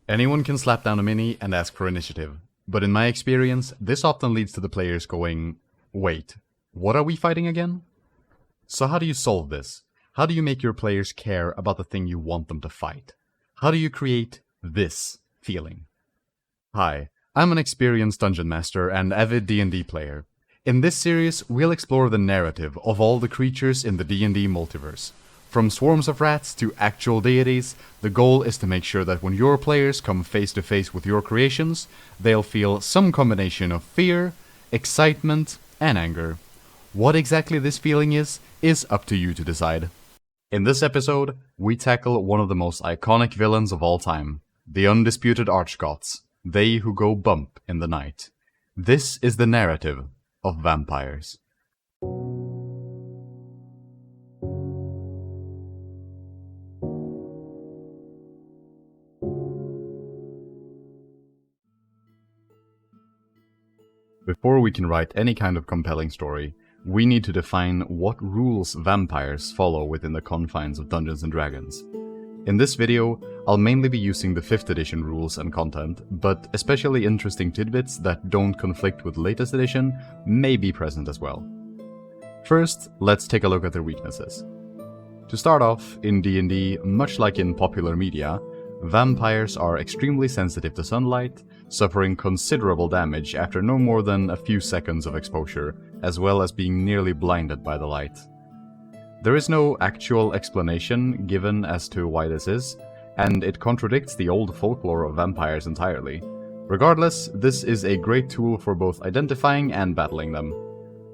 Anyone can slap down a mini and ask for initiative, but in my experience, this often leads to the players going, wait, what are we fighting again? So how do you solve this? How do you make your players care about the thing you want them to fight? How do you create this feeling? Hi, I'm an experienced dungeon master and avid D&D player. In this series, we'll explore the narrative of all the creatures in the D&D multiverse. From swarms of rats to actual deities, the goal is to make sure that when your players come face to face with your creations, they'll feel some combination of fear, excitement, and anger. What exactly this feeling is up to you to decide. In this episode, we tackle one of the most iconic villains of all time, the undisputed archgods, they who go bump in the night. This is the narrative of vampires. Before we can write any kind of compelling story, we need to define what rules vampires follow within the confines of Dungeons & Dragons. In this video, I'll mainly be using the 5th edition rules and content, but especially interesting tidbits that don't conflict with latest edition may be present as well. First, let's take a look at their weaknesses. To start off, in D&D, much like in popular media, vampires are extremely sensitive to sunlight, suffering considerable damage after no more than a few seconds of exposure, as well as being nearly blinded by the light. There is no actual explanation given as to why this is, and it contradicts the old folklore of vampires entirely. Regardless, this is a great tool for both identifying and battling them.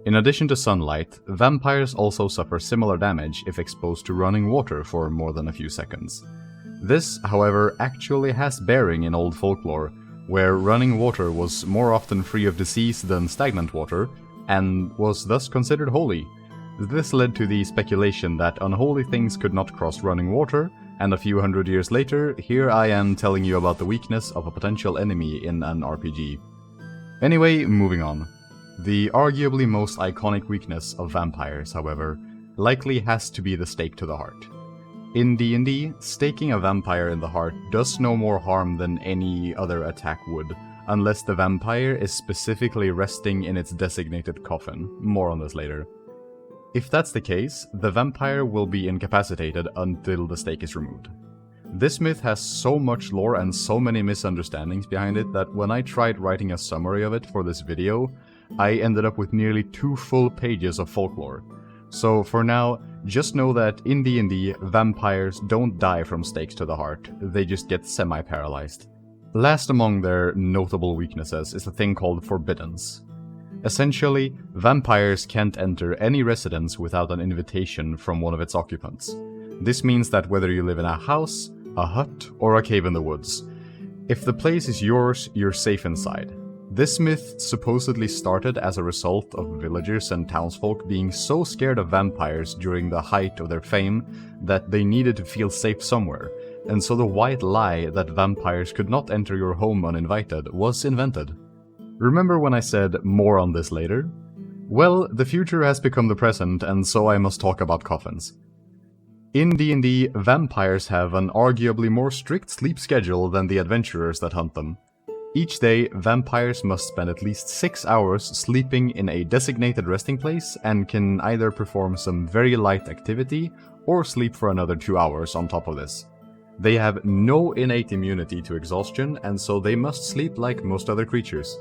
In addition to sunlight, vampires also suffer similar damage if exposed to running water for more than a few seconds. This, however, actually has bearing in old folklore, where running water was more often free of disease than stagnant water, and was thus considered holy. This led to the speculation that unholy things could not cross running water, and a few hundred years later, here I am telling you about the weakness of a potential enemy in an RPG. Anyway, moving on. The arguably most iconic weakness of vampires, however, likely has to be the stake to the heart. In D&D, staking a vampire in the heart does no more harm than any other attack would, unless the vampire is specifically resting in its designated coffin. More on this later. If that's the case, the vampire will be incapacitated until the stake is removed. This myth has so much lore and so many misunderstandings behind it that when I tried writing a summary of it for this video, I ended up with nearly 2 full pages of folklore. So for now, just know that in D&D, vampires don't die from stakes to the heart, they just get semi-paralyzed. Last among their notable weaknesses is a thing called forbiddance. Essentially, vampires can't enter any residence without an invitation from one of its occupants. This means that whether you live in a house, a hut, or a cave in the woods, if the place is yours, you're safe inside. This myth supposedly started as a result of villagers and townsfolk being so scared of vampires during the height of their fame that they needed to feel safe somewhere, and so the white lie that vampires could not enter your home uninvited was invented. Remember when I said more on this later? Well, the future has become the present, and so I must talk about coffins. In D&D, vampires have an arguably more strict sleep schedule than the adventurers that hunt them. Each day, vampires must spend at least 6 hours sleeping in a designated resting place and can either perform some very light activity or sleep for another 2 hours on top of this. They have no innate immunity to exhaustion, and so they must sleep like most other creatures.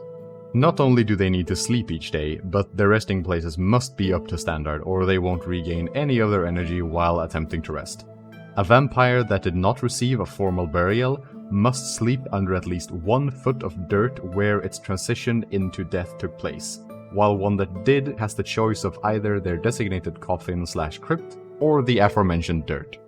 Not only do they need to sleep each day, but their resting places must be up to standard or they won't regain any of their energy while attempting to rest. A vampire that did not receive a formal burial must sleep under at least 1 foot of dirt where its transition into death took place, while one that did has the choice of either their designated coffin/crypt or the aforementioned dirt.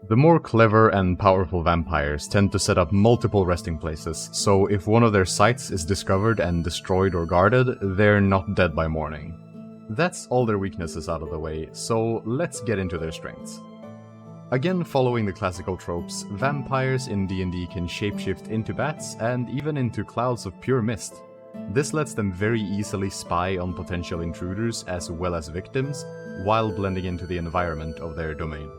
The more clever and powerful vampires tend to set up multiple resting places, so if one of their sites is discovered and destroyed or guarded, they're not dead by morning. That's all their weaknesses out of the way, so let's get into their strengths. Again, following the classical tropes, vampires in D&D can shapeshift into bats and even into clouds of pure mist. This lets them very easily spy on potential intruders as well as victims, while blending into the environment of their domain.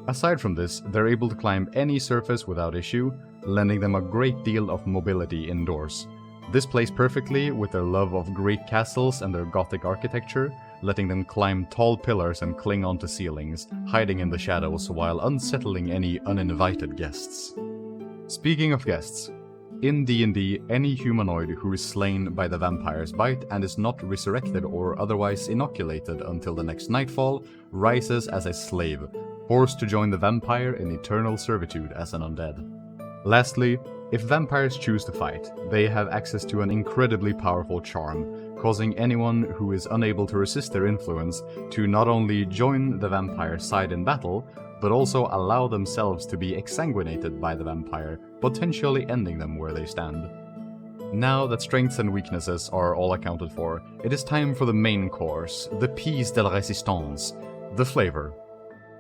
Aside from this, they're able to climb any surface without issue, lending them a great deal of mobility indoors. This plays perfectly with their love of great castles and their Gothic architecture, letting them climb tall pillars and cling onto ceilings, hiding in the shadows while unsettling any uninvited guests. Speaking of guests, in D&D, any humanoid who is slain by the vampire's bite and is not resurrected or otherwise inoculated until the next nightfall rises as a slave, forced to join the vampire in eternal servitude as an undead. Lastly, if vampires choose to fight, they have access to an incredibly powerful charm, causing anyone who is unable to resist their influence to not only join the vampire's side in battle, but also allow themselves to be exsanguinated by the vampire, potentially ending them where they stand. Now that strengths and weaknesses are all accounted for, it is time for the main course, the pièce de la résistance, the flavor.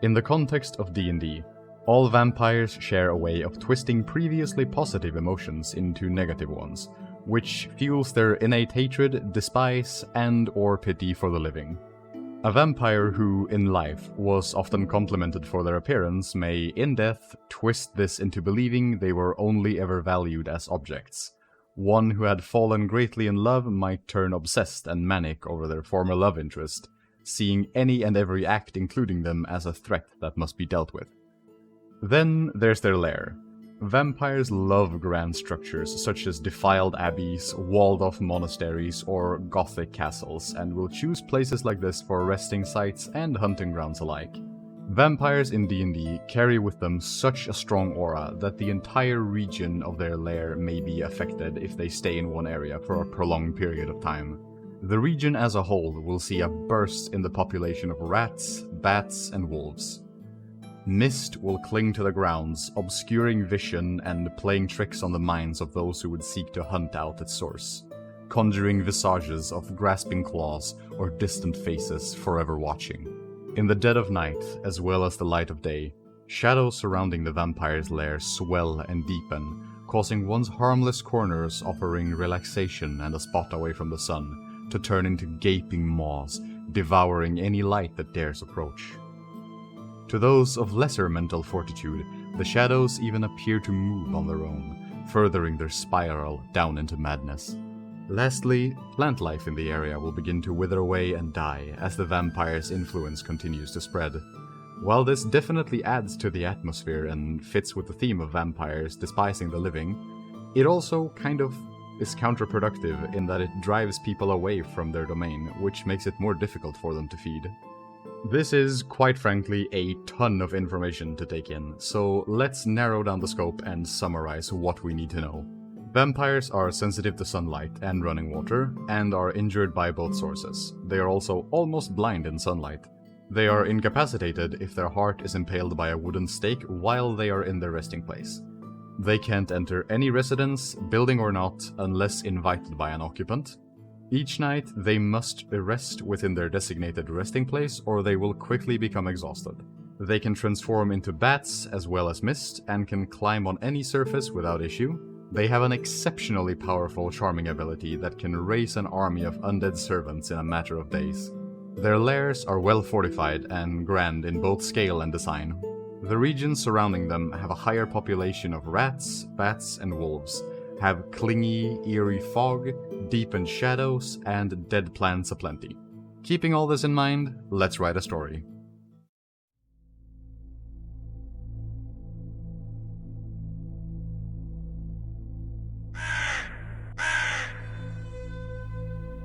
In the context of D&D, all vampires share a way of twisting previously positive emotions into negative ones, which fuels their innate hatred, despise, and/or pity for the living. A vampire who, in life, was often complimented for their appearance may, in death, twist this into believing they were only ever valued as objects. One who had fallen greatly in love might turn obsessed and manic over their former love interest, seeing any and every act including them as a threat that must be dealt with. Then there's their lair. Vampires love grand structures such as defiled abbeys, walled-off monasteries, or Gothic castles, and will choose places like this for resting sites and hunting grounds alike. Vampires in D&D carry with them such a strong aura that the entire region of their lair may be affected if they stay in one area for a prolonged period of time. The region as a whole will see a burst in the population of rats, bats, and wolves. Mist will cling to the grounds, obscuring vision and playing tricks on the minds of those who would seek to hunt out its source, conjuring visages of grasping claws or distant faces forever watching. In the dead of night, as well as the light of day, shadows surrounding the vampire's lair swell and deepen, causing one's harmless corners offering relaxation and a spot away from the sun to turn into gaping maws, devouring any light that dares approach. To those of lesser mental fortitude, the shadows even appear to move on their own, furthering their spiral down into madness. Lastly, plant life in the area will begin to wither away and die as the vampire's influence continues to spread. While this definitely adds to the atmosphere and fits with the theme of vampires despising the living, it also kind of is counterproductive in that it drives people away from their domain, which makes it more difficult for them to feed. This is, quite frankly, a ton of information to take in, so let's narrow down the scope and summarize what we need to know. Vampires are sensitive to sunlight and running water, and are injured by both sources. They are also almost blind in sunlight. They are incapacitated if their heart is impaled by a wooden stake while they are in their resting place. They can't enter any residence, building or not, unless invited by an occupant. Each night, they must rest within their designated resting place or they will quickly become exhausted. They can transform into bats as well as mist and can climb on any surface without issue. They have an exceptionally powerful charming ability that can raise an army of undead servants in a matter of days. Their lairs are well fortified and grand in both scale and design. The regions surrounding them have a higher population of rats, bats, and wolves, have clingy, eerie fog, deepened shadows, and dead plants aplenty. Keeping all this in mind, let's write a story.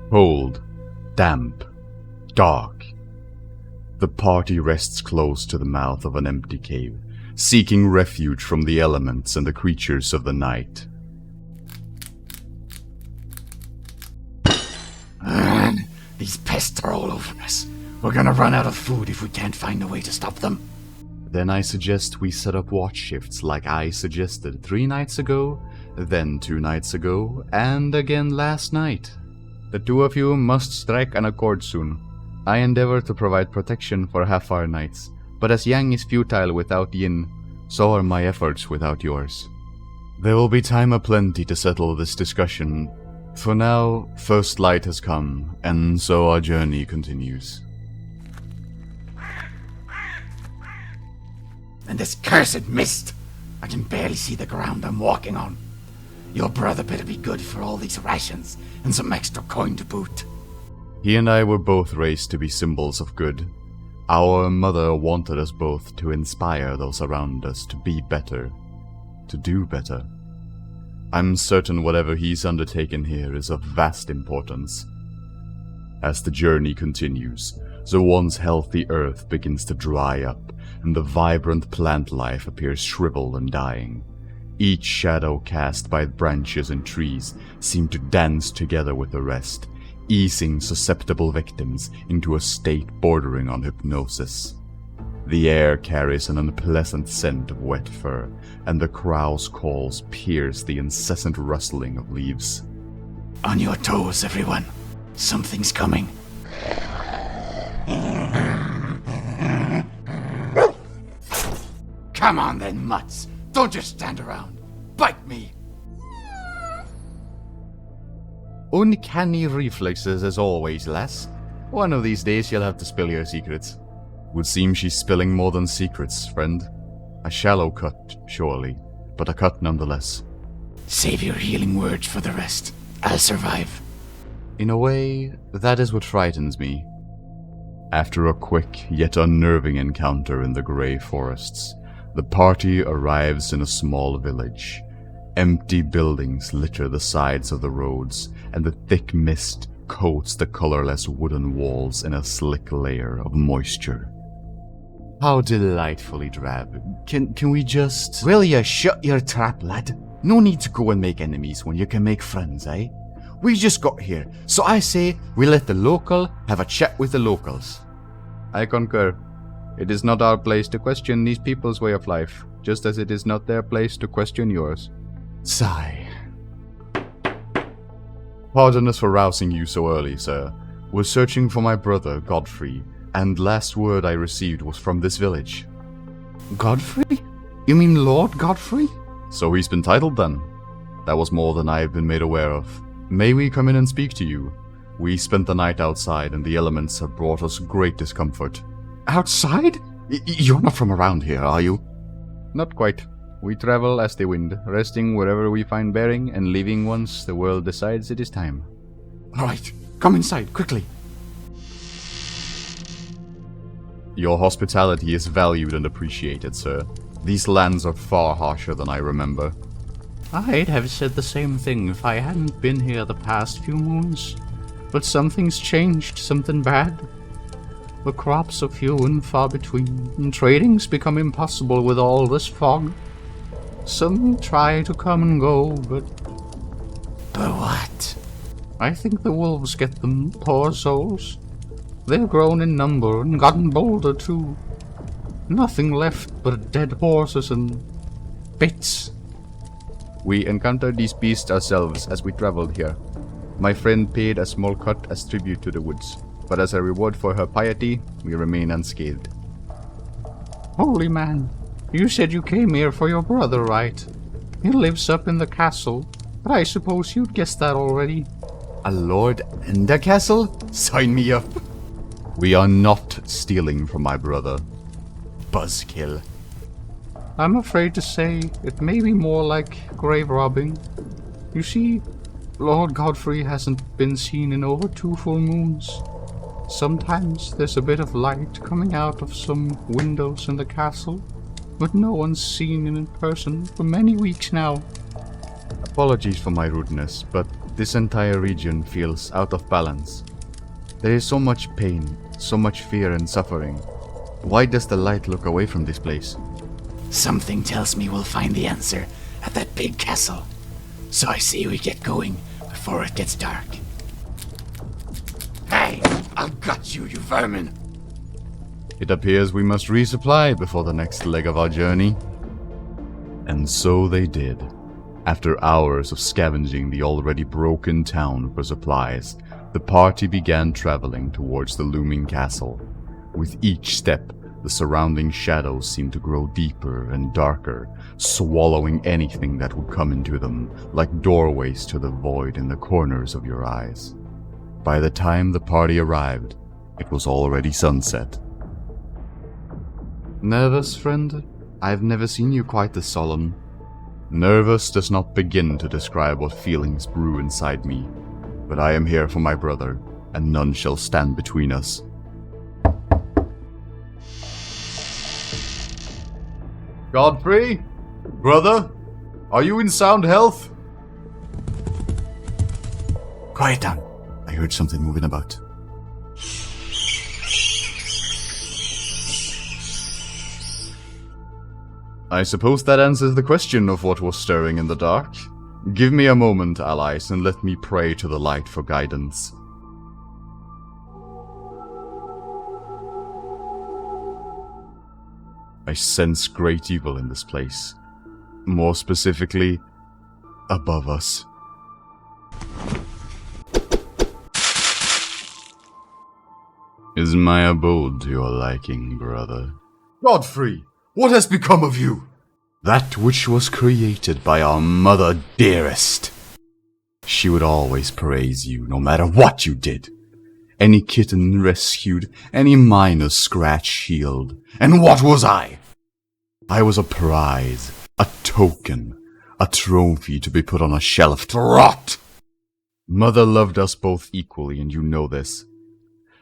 Cold, damp, dark. The party rests close to the mouth of an empty cave, seeking refuge from the elements and the creatures of the night. These pests are all over us. We're gonna run out of food if we can't find a way to stop them. Then I suggest we set up watch shifts like I suggested 3 nights ago, then 2 nights ago, and again last night. The 2 of you must strike an accord soon. I endeavor to provide protection for half our nights, but as Yang is futile without Yin, so are my efforts without yours. There will be time aplenty to settle this discussion. For now, first light has come, and so our journey continues. And this cursed mist! I can barely see the ground I'm walking on. Your brother better be good for all these rations and some extra coin to boot. He and I were both raised to be symbols of good. Our mother wanted us both to inspire those around us to be better, to do better. I'm certain whatever he's undertaken here is of vast importance. As the journey continues, the once healthy earth begins to dry up, and the vibrant plant life appears shriveled and dying. Each shadow cast by branches and trees seem to dance together with the rest, easing susceptible victims into a state bordering on hypnosis. The air carries an unpleasant scent of wet fur, and the crow's calls pierce the incessant rustling of leaves. On your toes, everyone. Something's coming. Come on then, mutts. Don't just stand around. Bite me. Uncanny reflexes as always, lass. One of these days you'll have to spill your secrets. Would seem she's spilling more than secrets, friend. A shallow cut, surely, but a cut nonetheless. Save your healing words for the rest. I'll survive. In a way, that is what frightens me. After a quick yet unnerving encounter in the grey forests, the party arrives in a small village. Empty buildings litter the sides of the roads, and the thick mist coats the colorless wooden walls in a slick layer of moisture. How delightfully drab. Can we just... Will you shut your trap, lad? No need to go and make enemies when you can make friends, eh? We just got here, so I say we let the local have a chat with the locals. I concur. It is not our place to question these people's way of life, just as it is not their place to question yours. Sigh. Pardon us for rousing you so early, sir. We're searching for my brother, Godfrey, and last word I received was from this village. Godfrey? You mean Lord Godfrey? So he's been titled then. That was more than I have been made aware of. May we come in and speak to you? We spent the night outside and the elements have brought us great discomfort. Outside? You're not from around here, are you? Not quite. We travel as the wind, resting wherever we find bearing and leaving once the world decides it is time. Alright, come inside, quickly. Your hospitality is valued and appreciated, sir. These lands are far harsher than I remember. I'd have said the same thing if I hadn't been here the past few moons. But something's changed, something bad. The crops are few and far between, and trading's become impossible with all this fog. Some try to come and go, but what? I think the wolves get them, poor souls. They've grown in number and gotten bolder too. Nothing left but dead horses and bits. We encountered these beasts ourselves as we traveled here. My friend paid a small cut as tribute to the woods, but as a reward for her piety, we remain unscathed. Holy man, you said you came here for your brother, right? He lives up in the castle, but I suppose you'd guessed that already. A lord in the castle? Sign me up. We are not stealing from my brother. Buzzkill. I'm afraid to say it may be more like grave robbing. You see, Lord Godfrey hasn't been seen in over 2 full moons. Sometimes there's a bit of light coming out of some windows in the castle, but no one's seen him in person for many weeks now. Apologies for my rudeness, but this entire region feels out of balance. There is so much pain, so much fear and suffering. Why does the light look away from this place? Something tells me we'll find the answer at that big castle. So I say we get going before it gets dark. Hey, I'll gut you, you vermin! It appears we must resupply before the next leg of our journey. And so they did. After hours of scavenging the already broken town for supplies, the party began traveling towards the looming castle. With each step, the surrounding shadows seemed to grow deeper and darker, swallowing anything that would come into them, like doorways to the void in the corners of your eyes. By the time the party arrived, it was already sunset. Nervous, friend? I've never seen you quite this solemn. Nervous does not begin to describe what feelings brew inside me, but I am here for my brother, and none shall stand between us. Godfrey? Brother? Are you in sound health? Quiet down. I heard something moving about. I suppose that answers the question of what was stirring in the dark. Give me a moment, allies, and let me pray to the light for guidance. I sense great evil in this place. More specifically, above us. Is my abode to your liking, brother? Godfrey, what has become of you? That which was created by our mother dearest. She would always praise you, no matter what you did. Any kitten rescued, any minor scratch healed. And what was I? I was a prize, a token, a trophy to be put on a shelf to rot. Mother loved us both equally, and you know this.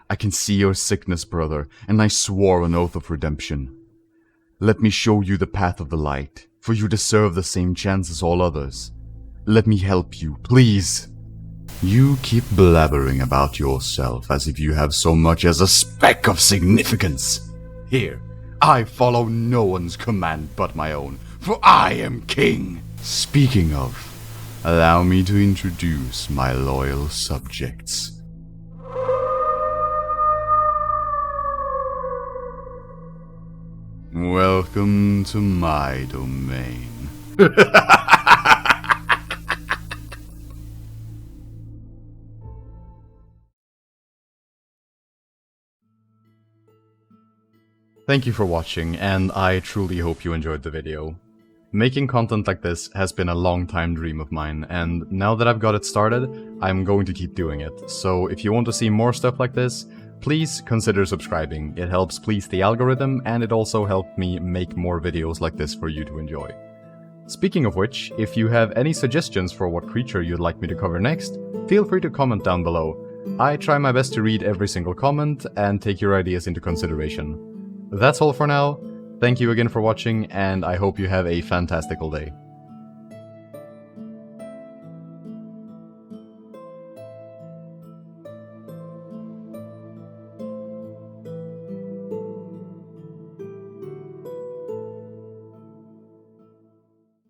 I can see your sickness, brother, and I swore an oath of redemption. Let me show you the path of the light, for you deserve the same chance as all others. Let me help you, please. You keep blabbering about yourself as if you have so much as a speck of significance. Here, I follow no one's command but my own, for I am king. Speaking of, allow me to introduce my loyal subjects. Welcome to my domain. Thank you for watching, and I truly hope you enjoyed the video. Making content like this has been a long time dream of mine, and now that I've got it started, I'm going to keep doing it. So if you want to see more stuff like this, please consider subscribing. It helps please the algorithm, and it also helped me make more videos like this for you to enjoy. Speaking of which, if you have any suggestions for what creature you'd like me to cover next, feel free to comment down below. I try my best to read every single comment and take your ideas into consideration. That's all for now. Thank you again for watching, and I hope you have a fantastical day.